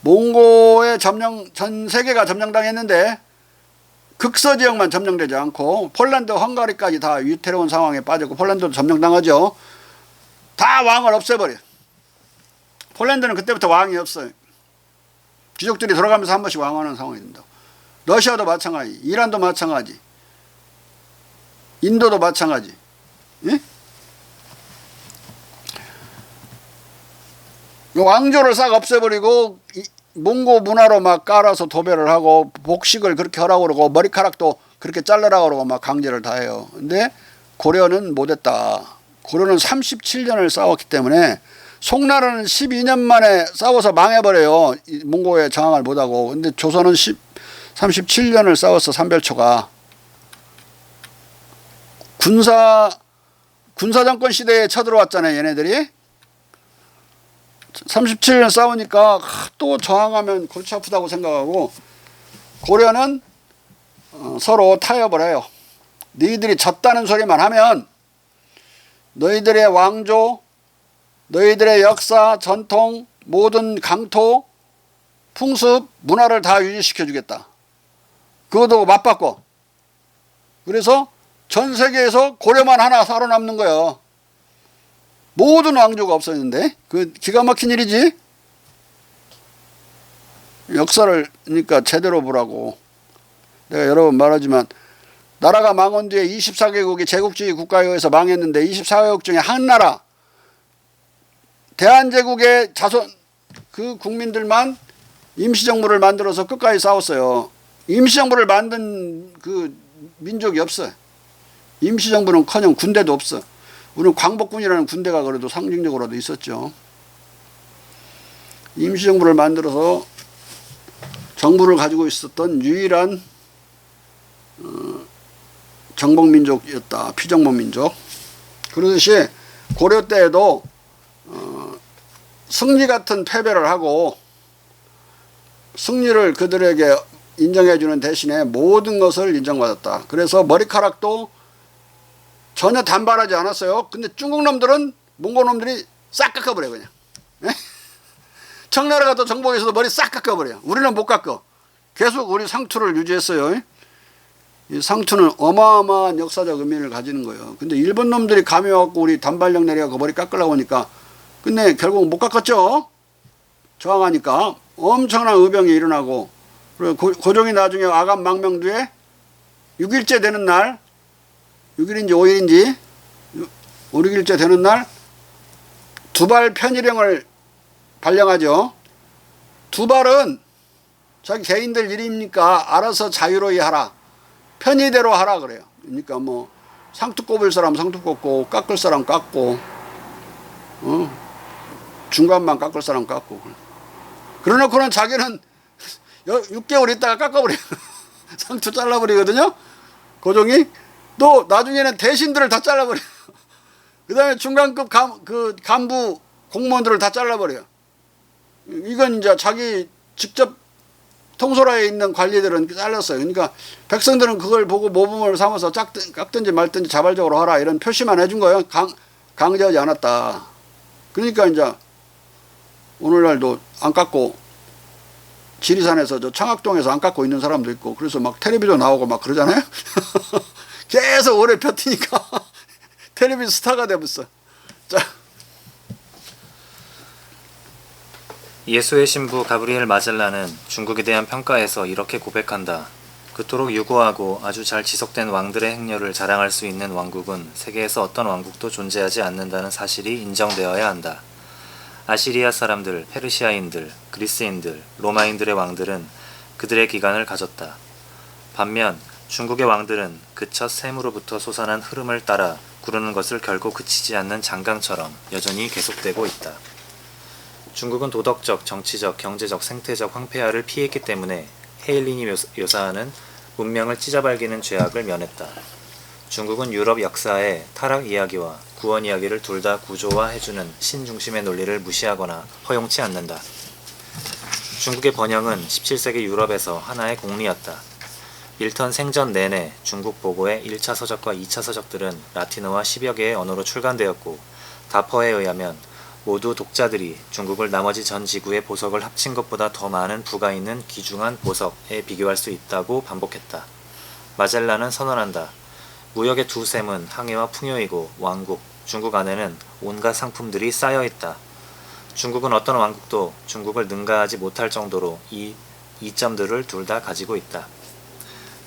몽고의 전 세계가 점령당했는데 극서 지역만 점령되지 않고 폴란드, 헝가리까지 다 위태로운 상황에 빠졌고 폴란드도 점령당하죠. 다 왕을 없애버려. 폴란드는 그때부터 왕이 없어요. 귀족들이 돌아가면서 한 번씩 왕하는 상황이 된다고. 러시아도 마찬가지, 이란도 마찬가지, 인도도 마찬가지. 예? 왕조를 싹 없애버리고 몽고 문화로 막 깔아서 도배를 하고 복식을 그렇게 하라고 그러고 머리카락도 그렇게 자르라고 그러고 막 강제를 다 해요. 근데 고려는 못했다. 고려는 37년을 싸웠기 때문에 송나라는 12년 만에 싸워서 망해버려요. 몽고에 저항을 못하고. 근데 조선은 37년을 싸웠어. 삼별초가. 군사정권 시대에 쳐들어왔잖아요. 얘네들이. 37년 싸우니까 또 저항하면 골치 아프다고 생각하고 고려는 서로 타협을 해요. 너희들이 졌다는 소리만 하면 너희들의 왕조, 너희들의 역사, 전통, 모든 강토, 풍습, 문화를 다 유지시켜 주겠다. 그것도 맞바꿔. 그래서 전 세계에서 고려만 하나 살아남는 거예요. 모든 왕조가 없어졌는데 그 기가 막힌 일이지. 역사를 그러니까 제대로 보라고. 내가 여러 번 말하지만 나라가 망한 뒤에 24개국이 제국주의 국가에 의해서 망했는데 24개국 중에 한 나라 대한제국의 자손 그 국민들만 임시정부를 만들어서 끝까지 싸웠어요. 임시정부를 만든 그 민족이 없어요. 임시정부는커녕 군대도 없어. 우리는 광복군이라는 군대가 그래도 상징적으로도 있었죠. 임시정부를 만들어서 정부를 가지고 있었던 유일한 정복민족이었다. 피정복민족. 그러듯이 고려 때에도 승리 같은 패배를 하고 승리를 그들에게 인정해주는 대신에 모든 것을 인정받았다. 그래서 머리카락도 전혀 단발하지 않았어요. 근데 중국 놈들은 몽고 놈들이 싹 깎아버려 그냥. 청나라 같은 정복에서도 머리 싹 깎아버려. 우리는 못 깎아. 계속 우리 상투를 유지했어요. 이 상투는 어마어마한 역사적 의미를 가지는 거예요. 근데 일본 놈들이 감이 와갖고 우리 단발령 내려가고 머리 깎으려고 하니까 근데 결국 못 깎았죠. 저항하니까 엄청난 의병이 일어나고 그리고 고종이 나중에 아간 망명뒤에 6일째 되는 날 6일인지 5일인지 5, 6일째 되는 날 두발 편의령을 발령하죠. 두발은 자기 개인들 일이니까 알아서 자유로이 하라. 편의대로 하라 그래요. 그러니까 뭐 상투 꼽을 사람 상투 꼽고 깎을 사람 깎고 중간만 깎을 사람 깎고 그러놓고는 자기는 6개월 있다가 깎아버려요. 상투 잘라버리거든요. 고종이 또 나중에는 대신들을 다 잘라버려요. 그 다음에 중간급 간부 공무원들을 다 잘라버려요. 이건 이제 자기 직접 통솔하에 있는 관리들은 잘랐어요. 그러니까 백성들은 그걸 보고 모범을 삼아서 깎든지 말든지 자발적으로 하라 이런 표시만 해준 거예요. 강제하지 않았다. 그러니까 이제 오늘날도 안 깎고 지리산에서 저 청학동에서 안 깎고 있는 사람도 있고 그래서 막 텔레비전 나오고 막 그러잖아요. 계속 오래 펴티니까 텔레비전 스타가 되었어. 자. 예수의 신부 가브리엘 마젤란은 중국에 대한 평가에서 이렇게 고백한다. 그토록 유고하고 아주 잘 지속된 왕들의 행렬을 자랑할 수 있는 왕국은 세계에서 어떤 왕국도 존재하지 않는다는 사실이 인정되어야 한다. 아시리아 사람들, 페르시아인들, 그리스인들, 로마인들의 왕들은 그들의 기간을 가졌다. 반면 중국의 왕들은 그 첫 셈으로부터 솟아난 흐름을 따라 구르는 것을 결코 그치지 않는 장강처럼 여전히 계속되고 있다. 중국은 도덕적, 정치적, 경제적, 생태적 황폐화를 피했기 때문에 헤일린이 묘사하는 문명을 찢어발기는 죄악을 면했다. 중국은 유럽 역사의 타락 이야기와 구원 이야기를 둘 다 구조화해주는 신중심의 논리를 무시하거나 허용치 않는다. 중국의 번영은 17세기 유럽에서 하나의 공리였다. 밀턴 생전 내내 중국 보고의 1차 서적과 2차 서적들은 라틴어와 10여 개의 언어로 출간되었고 다퍼에 의하면 모두 독자들이 중국을 나머지 전 지구의 보석을 합친 것보다 더 많은 부가 있는 귀중한 보석에 비교할 수 있다고 반복했다. 마젤란은 선언한다. 무역의 두 셈은 항해와 풍요이고 왕국, 중국 안에는 온갖 상품들이 쌓여있다. 중국은 어떤 왕국도 중국을 능가하지 못할 정도로 이 이점들을 둘 다 가지고 있다.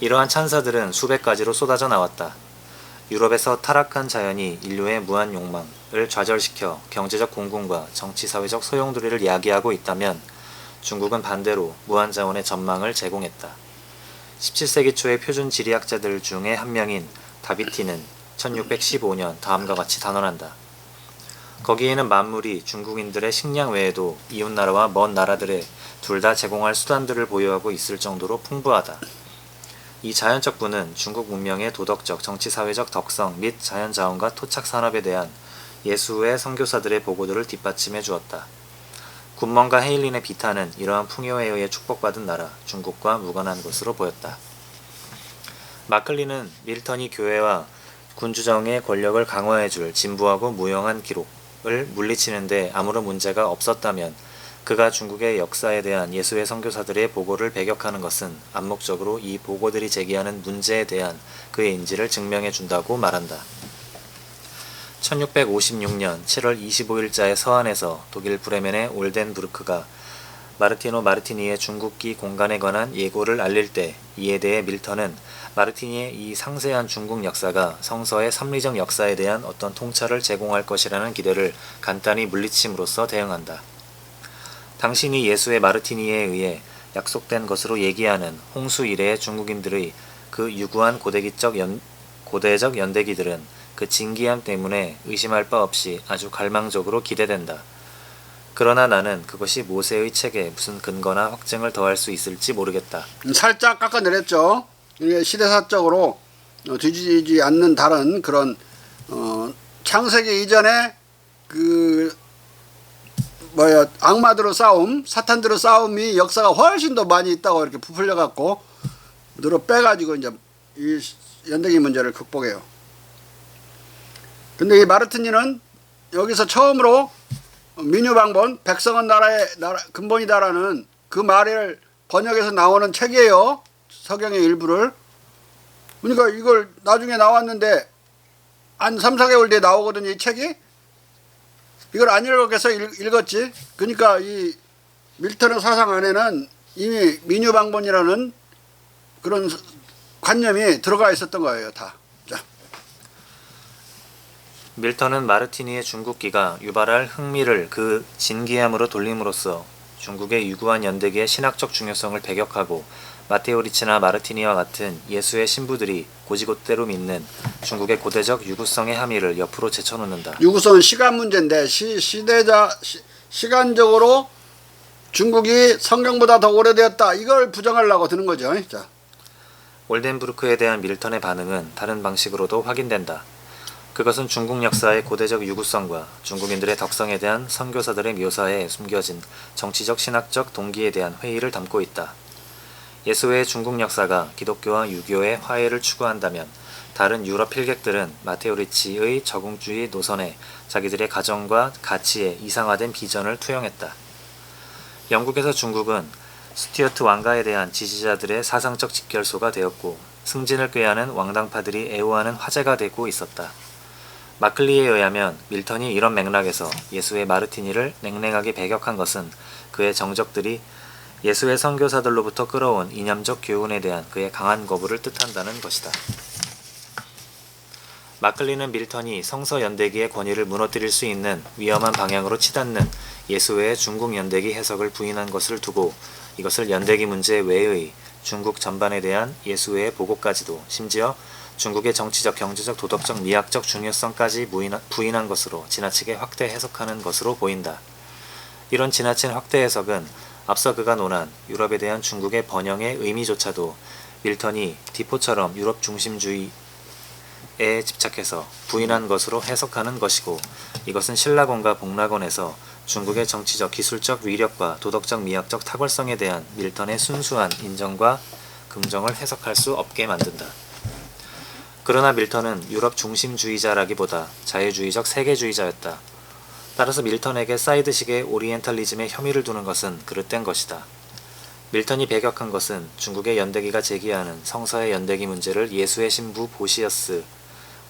이러한 찬사들은 수백 가지로 쏟아져 나왔다. 유럽에서 타락한 자연이 인류의 무한 욕망을 좌절시켜 경제적 공군과 정치 사회적 소용돌이를 야기하고 있다면 중국은 반대로 무한자원의 전망을 제공했다. 17세기 초의 표준 지리학자들 중에 한 명인 다비티는 1615년 다음과 같이 단언한다. 거기에는 만물이 중국인들의 식량 외에도 이웃나라와 먼 나라들에 둘 다 제공할 수단들을 보유하고 있을 정도로 풍부하다. 이 자연적 부는 중국 문명의 도덕적, 정치사회적 덕성 및 자연자원과 토착산업에 대한 예수의 선교사들의 보고들을 뒷받침해 주었다. 굿먼과 헤일린의 비탄은 이러한 풍요에 의해 축복받은 나라 중국과 무관한 것으로 보였다. 마클리는 밀턴이 교회와 군주정의 권력을 강화해줄 진부하고 무용한 기록을 물리치는데 아무런 문제가 없었다면 그가 중국의 역사에 대한 예수의 선교사들의 보고를 배격하는 것은 암묵적으로 이 보고들이 제기하는 문제에 대한 그의 인지를 증명해 준다고 말한다. 1656년 7월 25일자의 서한에서 독일 브레멘의 올덴부르크가 마르티노 마르티니의 중국기 공간에 관한 예고를 알릴 때 이에 대해 밀턴은 마르티니의 이 상세한 중국 역사가 성서의 섭리적 역사에 대한 어떤 통찰을 제공할 것이라는 기대를 간단히 물리침으로써 대응한다. 당신이 예수의 마르티니에 의해 약속된 것으로 얘기하는 홍수 이래의 중국인들의 그 유구한 고대적 연대기들은 그 진기함 때문에 의심할 바 없이 아주 갈망적으로 기대된다. 그러나 나는 그것이 모세의 책에 무슨 근거나 확증을 더할 수 있을지 모르겠다. 살짝 깎아내렸죠. 이게 시대사적으로 뒤지지 않는 다른 그런 창세기 이전에 그 악마들의 싸움, 사탄들의 싸움이 역사가 훨씬 더 많이 있다고 이렇게 부풀려 갖고 늘어 빼가지고 이제 이 연대기 문제를 극복해요. 근데 이 마르티니는 여기서 처음으로 민유방본 백성은 나라의 근본이다라는 그 말을 번역해서 나오는 책이에요. 서경의 일부를. 그러니까 이걸 나중에 나왔는데 한 3, 4개월 뒤에 나오거든요, 이 책이. 이걸 안 읽었겠어? 읽었지. 그러니까 이 밀턴의 사상 안에는 이미 민유방본이라는 그런 관념이 들어가 있었던 거예요, 다. 자. 밀턴은 마르티니의 중국기가 유발할 흥미를 그 진기함으로 돌림으로써 중국의 유구한 연대기의 신학적 중요성을 배격하고 마테오 리치나 마르티니와 같은 예수의 신부들이 고지곳대로 믿는 중국의 고대적 유구성의 함의를 옆으로 제쳐놓는다. 유구성은 시간 문제인데 시간적으로 중국이 성경보다 더 오래되었다. 이걸 부정하려고 드는 거죠. 자. 올덴부르크에 대한 밀턴의 반응은 다른 방식으로도 확인된다. 그것은 중국 역사의 고대적 유구성과 중국인들의 덕성에 대한 선교사들의 묘사에 숨겨진 정치적 신학적 동기에 대한 회의를 담고 있다. 예수의 중국 역사가 기독교와 유교의 화해를 추구한다면 다른 유럽 필객들은 마테오 리치의 적응주의 노선에 자기들의 가정과 가치에 이상화된 비전을 투영했다. 영국에서 중국은 스튜어트 왕가에 대한 지지자들의 사상적 직결소가 되었고 승진을 꾀하는 왕당파들이 애호하는 화제가 되고 있었다. 마클리에 의하면 밀턴이 이런 맥락에서 예수의 마르티니를 냉랭하게 배격한 것은 그의 정적들이 예수의 선교사들로부터 끌어온 이념적 교훈에 대한 그의 강한 거부를 뜻한다는 것이다. 마클리는 밀턴이 성서 연대기의 권위를 무너뜨릴 수 있는 위험한 방향으로 치닫는 예수의 중국 연대기 해석을 부인한 것을 두고 이것을 연대기 문제 외의 중국 전반에 대한 예수의 보고까지도 심지어 중국의 정치적, 경제적, 도덕적, 미학적 중요성까지 부인한 것으로 지나치게 확대 해석하는 것으로 보인다. 이런 지나친 확대 해석은 앞서 그가 논한 유럽에 대한 중국의 번영의 의미조차도 밀턴이 디포처럼 유럽 중심주의에 집착해서 부인한 것으로 해석하는 것이고 이것은 신라곤과 복락곤에서 중국의 정치적, 기술적 위력과 도덕적, 미학적 탁월성에 대한 밀턴의 순수한 인정과 긍정을 해석할 수 없게 만든다. 그러나 밀턴은 유럽 중심주의자라기보다 자유주의적 세계주의자였다. 따라서 밀턴에게 사이드식의 오리엔탈리즘에 혐의를 두는 것은 그릇된 것이다. 밀턴이 배격한 것은 중국의 연대기가 제기하는 성서의 연대기 문제를 예수의 신부 보시어스,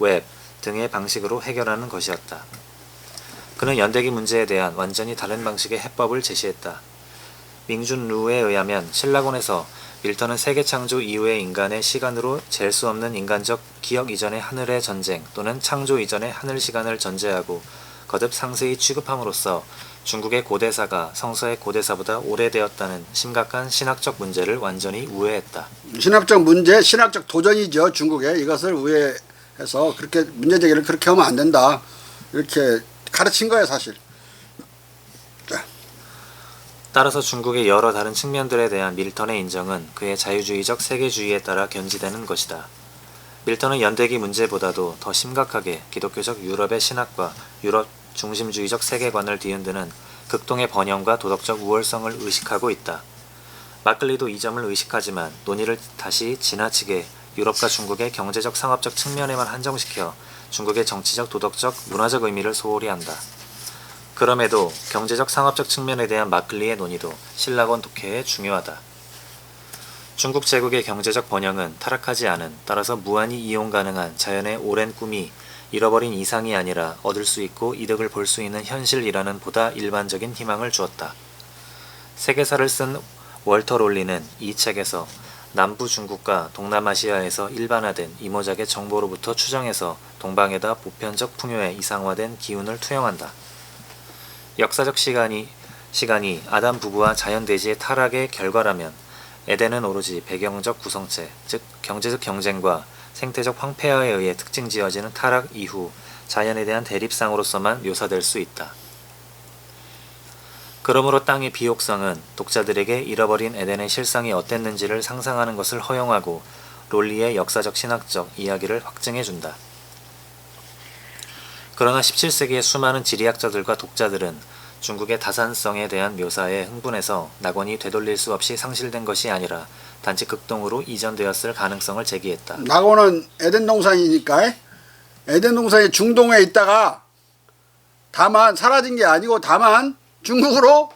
웹 등의 방식으로 해결하는 것이었다. 그는 연대기 문제에 대한 완전히 다른 방식의 해법을 제시했다. 밍준 루에 의하면 신라곤에서 밀턴은 세계창조 이후의 인간의 시간으로 잴 수 없는 인간적 기억 이전의 하늘의 전쟁 또는 창조 이전의 하늘 시간을 전제하고 거듭 상세히 취급함으로써 중국의 고대사가 성서의 고대사보다 오래되었다는 심각한 신학적 문제를 완전히 우회했다. 신학적 문제, 신학적 도전이죠. 중국에 이것을 우회해서 그렇게 문제 제기를 그렇게 하면 안 된다. 이렇게 가르친 거예요, 사실. 따라서 중국의 여러 다른 측면들에 대한 밀턴의 인정은 그의 자유주의적 세계주의에 따라 견지되는 것이다. 밀턴은 연대기 문제보다도 더 심각하게 기독교적 유럽의 신학과 유럽 중심주의적 세계관을 뒤흔드는 극동의 번영과 도덕적 우월성을 의식하고 있다. 마클리도 이 점을 의식하지만 논의를 다시 지나치게 유럽과 중국의 경제적 상업적 측면에만 한정시켜 중국의 정치적 도덕적 문화적 의미를 소홀히 한다. 그럼에도 경제적 상업적 측면에 대한 마클리의 논의도 신라권 독해에 중요하다. 중국 제국의 경제적 번영은 타락하지 않은, 따라서 무한히 이용 가능한 자연의 오랜 꿈이 잃어버린 이상이 아니라 얻을 수 있고 이득을 볼 수 있는 현실이라는 보다 일반적인 희망을 주었다. 세계사를 쓴 월터 롤리는 이 책에서 남부 중국과 동남아시아에서 일반화된 이모작의 정보로부터 추정해서 동방에다 보편적 풍요에 이상화된 기운을 투영한다. 역사적 시간이 아담 부부와 자연대지의 타락의 결과라면 에덴은 오로지 배경적 구성체, 즉 경제적 경쟁과 생태적 황폐화에 의해 특징 지어지는 타락 이후 자연에 대한 대립상으로서만 묘사될 수 있다. 그러므로 땅의 비옥성은 독자들에게 잃어버린 에덴의 실상이 어땠는지를 상상하는 것을 허용하고 롤리의 역사적 신학적 이야기를 확증해준다. 그러나 17세기의 수많은 지리학자들과 독자들은 중국의 다산성에 대한 묘사에 흥분해서 낙원이 되돌릴 수 없이 상실된 것이 아니라 단지 극동으로 이전되었을 가능성을 제기했다. 낙원은 에덴 동산이니까 에덴 동산이 중동에 있다가 다만 사라진 게 아니고 다만 중국으로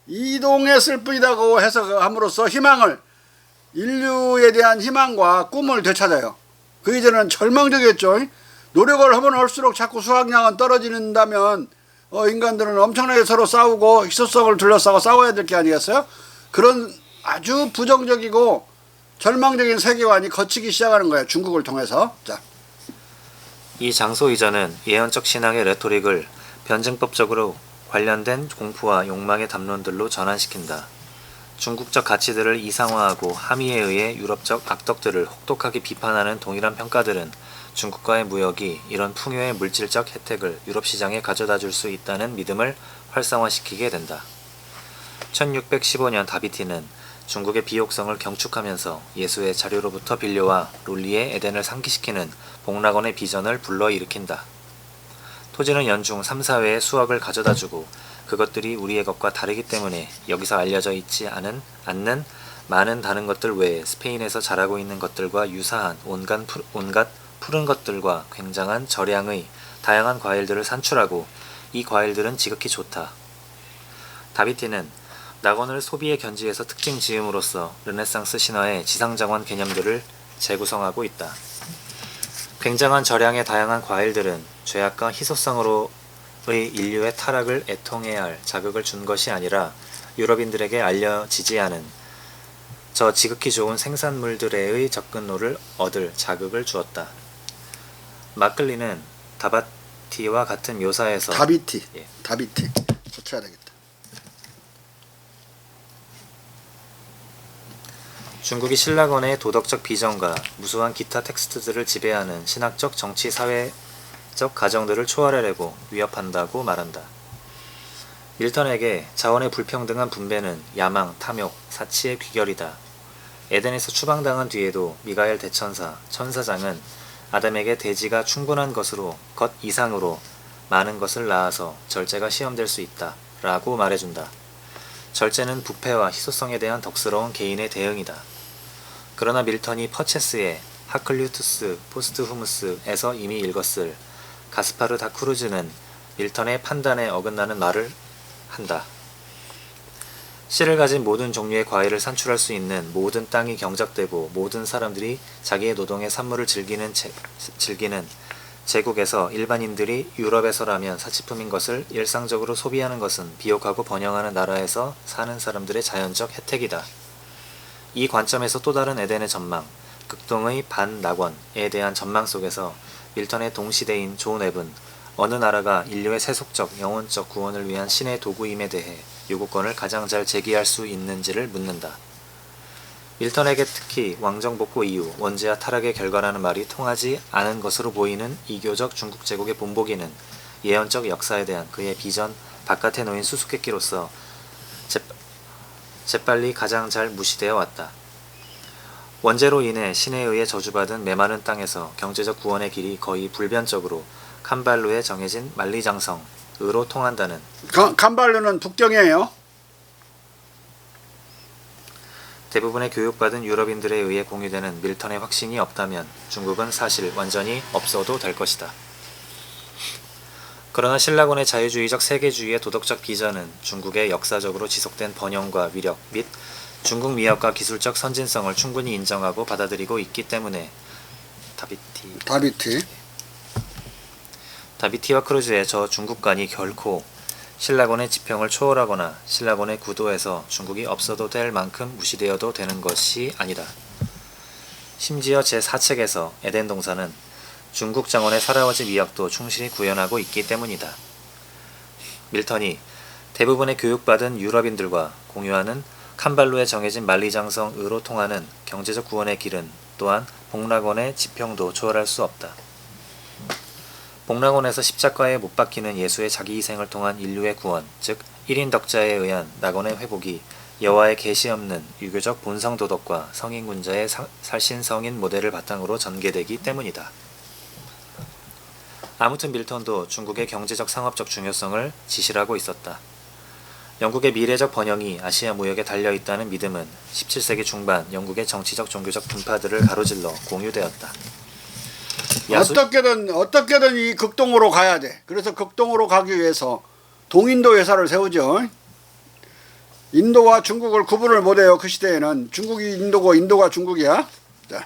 이동했을 뿐이라고 해석함으로써 희망을, 인류에 대한 희망과 꿈을 되찾아요. 그 이전에는 절망적이었죠. 노력을 하면 할수록 자꾸 수확량은 떨어진다면 인간들은 엄청나게 서로 싸우고 희소성을 둘러싸고 싸워야 될 게 아니겠어요? 그런 아주 부정적이고 절망적인 세계관이 거치기 시작하는 거예요. 중국을 통해서. 자, 이 장소 이전은 예언적 신앙의 레토릭을 변증법적으로 관련된 공포와 욕망의 담론들로 전환시킨다. 중국적 가치들을 이상화하고 함의에 의해 유럽적 악덕들을 혹독하게 비판하는 동일한 평가들은 중국과의 무역이 이런 풍요의 물질적 혜택을 유럽 시장에 가져다 줄 수 있다는 믿음을 활성화시키게 된다. 1615년 다비티는 중국의 비옥성을 경축하면서 예수의 자료로부터 빌려와 롤리의 에덴을 상기시키는 복락원의 비전을 불러일으킨다. 토지는 연중 3, 4회의 수확을 가져다주고 그것들이 우리의 것과 다르기 때문에 여기서 알려져 있지 않는 많은 다른 것들 외에 스페인에서 자라고 있는 것들과 유사한 온갖 푸른 것들과 굉장한 저량의 다양한 과일들을 산출하고 이 과일들은 지극히 좋다. 다비티는 낙원을 소비의 견지에서 특징 지음으로써 르네상스 신화의 지상장원 개념들을 재구성하고 있다. 굉장한 저량의 다양한 과일들은 죄악과 희소성으로의 인류의 타락을 애통해야 할 자극을 준 것이 아니라 유럽인들에게 알려지지 않은 저 지극히 좋은 생산물들의 접근로를 얻을 자극을 주었다. 마클리는 다바티와 같은 묘사에서 다비티. 예. 다비티. 고쳐야 되겠다. 중국이 신라권의 도덕적 비전과 무수한 기타 텍스트들을 지배하는 신학적 정치 사회적 가정들을 초월하려고 위협한다고 말한다. 밀턴에게 자원의 불평등한 분배는 야망, 탐욕, 사치의 귀결이다. 에덴에서 추방당한 뒤에도 미가엘 대천사, 천사장은 아담에게 대지가 충분한 것으로 것 이상으로 많은 것을 낳아서 절제가 시험될 수 있다 라고 말해준다. 절제는 부패와 희소성에 대한 덕스러운 개인의 대응이다. 그러나 밀턴이 퍼체스의 하클류투스 포스트후무스에서 이미 읽었을 가스파르 다 크루즈는 밀턴의 판단에 어긋나는 말을 한다. 씨를 가진 모든 종류의 과일을 산출할 수 있는 모든 땅이 경작되고 모든 사람들이 자기의 노동의 산물을 즐기는 제국에서 일반인들이 유럽에서라면 사치품인 것을 일상적으로 소비하는 것은 비옥하고 번영하는 나라에서 사는 사람들의 자연적 혜택이다. 이 관점에서 또 다른 에덴의 전망, 극동의 반낙원에 대한 전망 속에서 밀턴의 동시대인 존 웹은 어느 나라가 인류의 세속적, 영혼적 구원을 위한 신의 도구임에 대해 요구권을 가장 잘 제기할 수 있는지를 묻는다. 밀턴에게 특히 왕정복고 이후 원죄와 타락의 결과라는 말이 통하지 않은 것으로 보이는 이교적 중국 제국의 본보기는 예언적 역사에 대한 그의 비전 바깥에 놓인 수수께끼로서 재빨리 가장 잘 무시되어 왔다. 원죄로 인해 신에 의해 저주받은 메마른 땅에서 경제적 구원의 길이 거의 불변적으로 캄발루에 정해진 만리장성으로 통한다는 캄발루는 북경이에요. 대부분의 교육받은 유럽인들에 의해 공유되는 밀턴의 확신이 없다면 중국은 사실 완전히 없어도 될 것이다. 그러나 신라곤의 자유주의적 세계주의의 도덕적 비전은 중국의 역사적으로 지속된 번영과 위력 및 중국 미학과 기술적 선진성을 충분히 인정하고 받아들이고 있기 때문에 다비티와 크루즈의 저 중국관이 결코 신라곤의 지평을 초월하거나 신라곤의 구도에서 중국이 없어도 될 만큼 무시되어도 되는 것이 아니다. 심지어 제4책에서 에덴 동사는 중국 장원의 사라워지 미학도 충실히 구현하고 있기 때문이다. 밀턴이 대부분의 교육받은 유럽인들과 공유하는 캄발루에 정해진 만리장성으로 통하는 경제적 구원의 길은 또한 복락원의 지평도 초월할 수 없다. 복락원에서 십자가에 못 박히는 예수의 자기희생을 통한 인류의 구원, 즉 1인 덕자에 의한 낙원의 회복이 여호와의 계시 없는 유교적 본성 도덕과 성인군자의 살신 성인 모델을 바탕으로 전개되기 때문이다. 아무튼 밀턴도 중국의 경제적 상업적 중요성을 지시하고 있었다. 영국의 미래적 번영이 아시아 무역에 달려있다는 믿음은 17세기 중반 영국의 정치적 종교적 분파들을 가로질러 공유되었다. 어떻게든 이 극동으로 가야 돼. 그래서 극동으로 가기 위해서 동인도 회사를 세우죠. 인도와 중국을 구분을 못해요. 그 시대에는 중국이 인도고 인도가 중국이야. 자.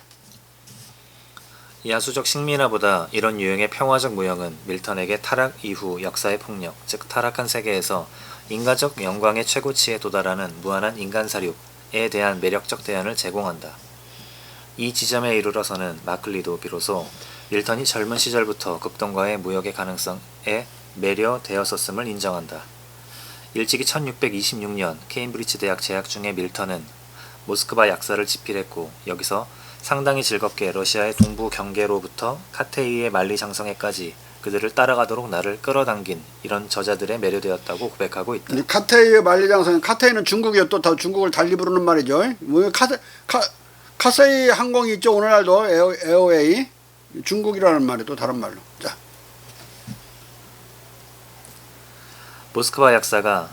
야수적 식민화보다 이런 유형의 평화적 무형은 밀턴에게 타락 이후 역사의 폭력, 즉 타락한 세계에서 인간적 영광의 최고치에 도달하는 무한한 인간사륙에 대한 매력적 대안을 제공한다. 이 지점에 이르러서는 마클리도 비로소 밀턴이 젊은 시절부터 극동과의 무역의 가능성에 매료되었었음을 인정한다. 일찍이 1626년 케임브리지 대학 재학 중에 밀턴은 모스크바 약사를 집필했고 여기서 상당히 즐겁게 러시아의 동부 경계로부터 카테이의 만리장성에까지 그들을 따라가도록 나를 끌어당긴 이런 저자들에 매료되었다고 고백하고 있다. 카테이의 만리장성, 카테이는 중국이요. 또 더 중국을 달리 부르는 말이죠. 뭐 카세이 항공이 있죠. 오늘날도 에어웨이. 중국이라는 말이 또 다른 말로. 자. 모스크바 약사가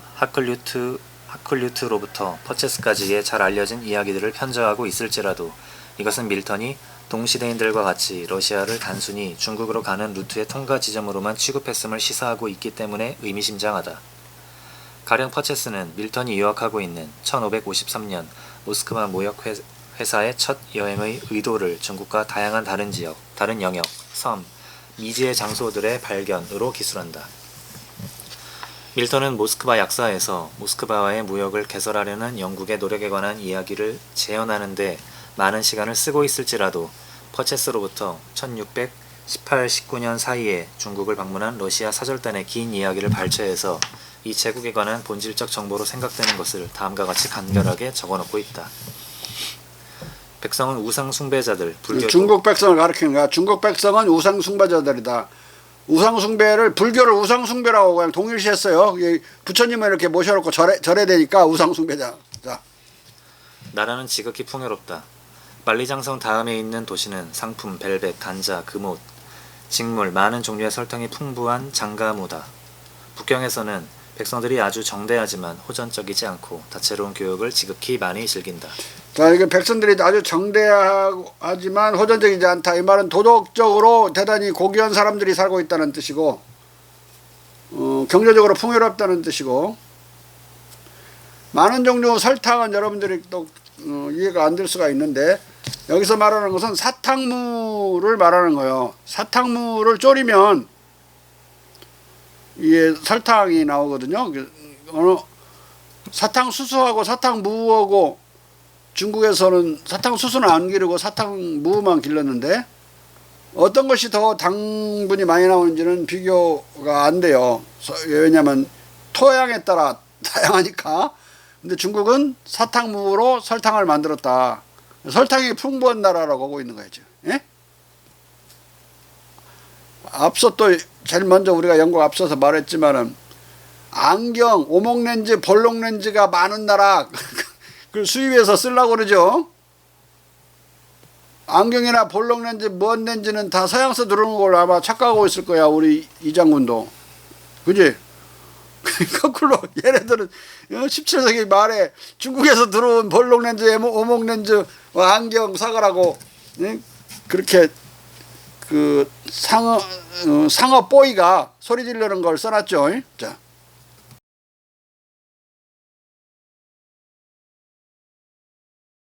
하클류트로부터 퍼체스까지의 잘 알려진 이야기들을 편저하고 있을지라도 이것은 밀턴이 동시대인들과 같이 러시아를 단순히 중국으로 가는 루트의 통과 지점으로만 취급했음을 시사하고 있기 때문에 의미심장하다. 가령 퍼체스는 밀턴이 유학하고 있는 1553년 모스크바 무역 회사의 첫 여행의 의도를 중국과 다양한 다른 지역, 다른 영역, 섬, 미지의 장소들의 발견으로 기술한다. 밀턴은 모스크바 약사에서 모스크바와의 무역을 개설하려는 영국의 노력에 관한 이야기를 재현하는데 많은 시간을 쓰고 있을지라도 퍼체스로부터 1618-19년 사이에 중국을 방문한 러시아 사절단의 긴 이야기를 발췌해서 이 제국에 관한 본질적 정보로 생각되는 것을 다음과 같이 간결하게 적어놓고 있다. 백성은 우상 숭배자들, 불교도 중국 백성을 가리키는 거야. 중국 백성은 우상 숭배자들이다. 우상 숭배를 불교를 우상 숭배라고 그냥 동일시했어요. 부처님을 이렇게 모셔놓고 절해 되니까 우상 숭배자. 자. 나라는 지극히 풍요롭다. 만리장성 다음에 있는 도시는 상품, 벨벳, 간자, 금옷, 직물, 많은 종류의 설탕이 풍부한 장가무다. 북경에서는 백성들이 아주 정대하지만 호전적이지 않고 다채로운 교육을 지극히 많이 즐긴다. 자, 이게 백성들이 아주 정대하지만 호전적이지 않다. 이 말은 도덕적으로 대단히 고귀한 사람들이 살고 있다는 뜻이고, 경제적으로 풍요롭다는 뜻이고, 많은 종류 설탕은 여러분들이 또 이해가 안 될 수가 있는데 여기서 말하는 것은 사탕물을 말하는 거예요. 사탕물을 졸이면 이게 설탕이 나오거든요. 사탕수수하고 사탕무하고 중국에서는 사탕수수는 안 기르고 사탕무만 길렀는데 어떤 것이 더 당분이 많이 나오는지는 비교가 안 돼요. 왜냐하면 토양에 따라 다양하니까. 근데 중국은 사탕무로 설탕을 만들었다. 설탕이 풍부한 나라라고 하고 있는 거죠. 예? 앞서 또 제일 먼저 우리가 영국 앞서서 말했지만은 안경, 오목렌즈, 볼록렌즈가 많은 나라 그걸 수입해서 쓰려고 그러죠. 안경이나 볼록렌즈, 뭔 렌즈는 다 서양서 들어오는 걸 아마 착각하고 있을 거야. 우리 이 장군도. 그지? 거꾸로 얘네들은 17세기 말에 중국에서 들어온 볼록렌즈, 오목렌즈, 안경 사가라고 그렇게 그 상어 뽀이가 소리 지르는 걸 써놨죠. 자.